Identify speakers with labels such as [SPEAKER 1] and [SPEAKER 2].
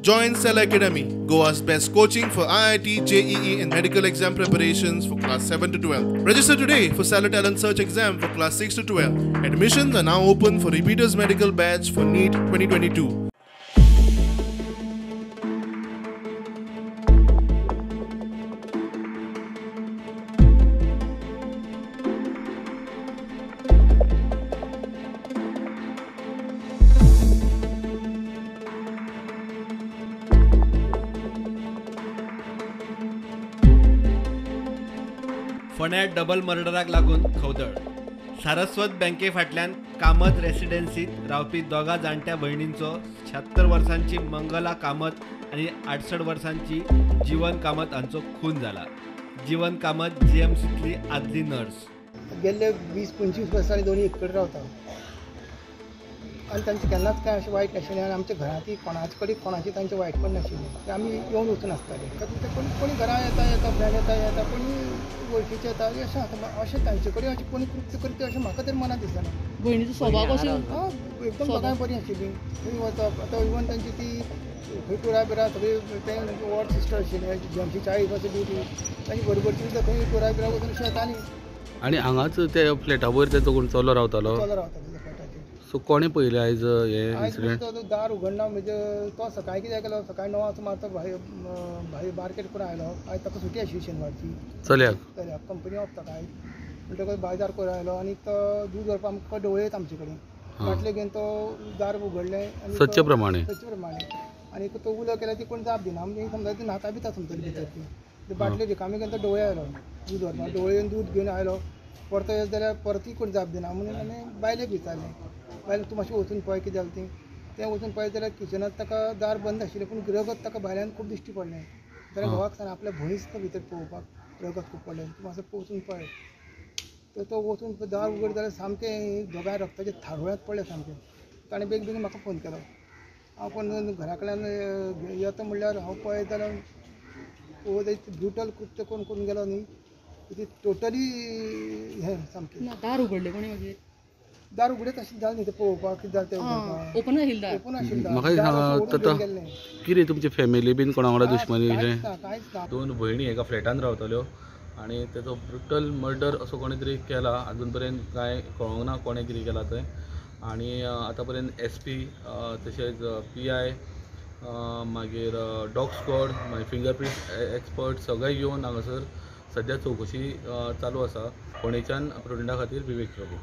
[SPEAKER 1] Join Cell Academy, Goa's best coaching for IIT, JEE and medical exam preparations for class 7 to 12. Register today for Cell Talent Search exam for class 6 to 12. Admissions are now open for repeaters medical batch for NEET 2022.
[SPEAKER 2] फोंड्यात double मर्डराक लागून खवदळ. सारस्वत बँके फाटल्यान कामत रेसिडेन्सीत रावपी दोगा जाणट्या भयणींचो 76 वर्सांची मंगला कामत आनी 68 वर्सांची जीवन कामत हांचो खून जाला. जीवन कामत जीएमसीतली आदली नर्स.
[SPEAKER 3] गेल्ले 20-25 वर्सांनी दोन्ही एककडे रावता आनी तांचे केन्नाच काय अशें वायट नाशिल्लें आनी आमच्या घरांतूय कोणाचे कडेन कोणाचें तांचें वायटपण नाशिल्लें. आमी येवन वचून आसताले. कोणी घरा येता फ्रेंड येता कोणी वळखीचे येता अशें तांचे कडेन अशें कोणी कृत्य करता अशें म्हाका तरी मनांत दिसना.
[SPEAKER 4] भयणीचो स्वभाव कसो?
[SPEAKER 3] एकदम दोगांय बरी आशिल्लीं. थंय वचप आतां इवन तांची ती खंय टुरा बिरा सगळी तें वॉर्ड सिस्टर आशिल्लें जीएमसी 40 वर्सां ड्युटी तांची बरोबरची सुद्दां खंय टुरा बिरा वचून अशें येतालीं.
[SPEAKER 5] आनी हांगाच ते फ्लॅटा वयर तेचो कोण चलो रावतालो?
[SPEAKER 3] चलो रावतालो फ्लॅटाचेर.
[SPEAKER 5] सो कोणे पयलें आयज हे इन्सिडेंट?
[SPEAKER 3] तो दार उगडना म्हणजे तो सकाळी कितें केलो सकाळी 9 वचून मारतो भायर मार्केट करून आयलो. आयज ताका सुटी आशिल्ली शेनवारची.
[SPEAKER 5] चल्याक
[SPEAKER 3] कंपनी ऑफ ताका आयज म्हणटकच बाजार करून आयलो आनी तो दूद व्हरपाक आमकां डोळयत आमचे कडेन बाटले घेवन तो दार उगडलें आनी
[SPEAKER 5] सच्चे प्रमाणे
[SPEAKER 3] आनी तो उलो केल्यार ती कोण जाप दिना. आमी समजा ती न्हाता बिता समजली भितर ती बाटले रिकामी घेवन तो डोळे आयलो दूद व्हरपाक. डोळे दूद घेवन आयलो परतो येत जाल्यार परती कोण जाप दिना म्हणून आनी बायलेक विचारलें. बायलेक तूं मातशें वचून पळय कितें जालें तें वचून पळयत जाल्यार किचनांत ताका दार बंद आशिल्लें पूण रगत ताका भायल्यान खूब दिश्टी पडलें. जाल्यार घोवाक सांग आपल्या भयणीच तो भितर पळोवपाक रगत खूब पडलें. तूं मातसो वचून पळय. तर तो वचून दार उगड जाल्यार सामकें दोगांय रक्ताचे थारोळ्यांत पडले सामकें. ताणें बेगीन म्हाका फोन केलो. हांव पण घरा कडल्यान येता म्हणल्यार हांव पळयत जाल्यार ब्रुटल कृत्य करून गेलो न्ही ती टोटली हें सामकें.
[SPEAKER 4] दार उगडलें कोणी मागीर?
[SPEAKER 3] दार उगडत अशें जालें न्ही तें पळोवपाक कितें जालें तें
[SPEAKER 4] ओपन आशिल्लें.
[SPEAKER 3] ओपन आशिल्लें.
[SPEAKER 5] म्हाका सांगा कितें तुमची फॅमिली बीन कोणा वांगडा दुश्मनी?
[SPEAKER 3] कांयच ना.
[SPEAKER 5] दोन भयणी एका फ्लॅटान रावताल्यो आनी तेचो ब्रुटल मर्डर असो कोणी तरी केला. अजून पर्यंत कांय कळोंक ना कोणें कितें केलां तें. आनी आतां पर्यंत SP तशेंच PI मागीर डॉग स्क्वॉड मागीर फिंगरप्रिंट एक्सपर्ट सगळे येवन हांगासर सद्या चवकशी चालू आसा. फोंडेच्यान प्रुडंटा खातीर विवेक प्रभू.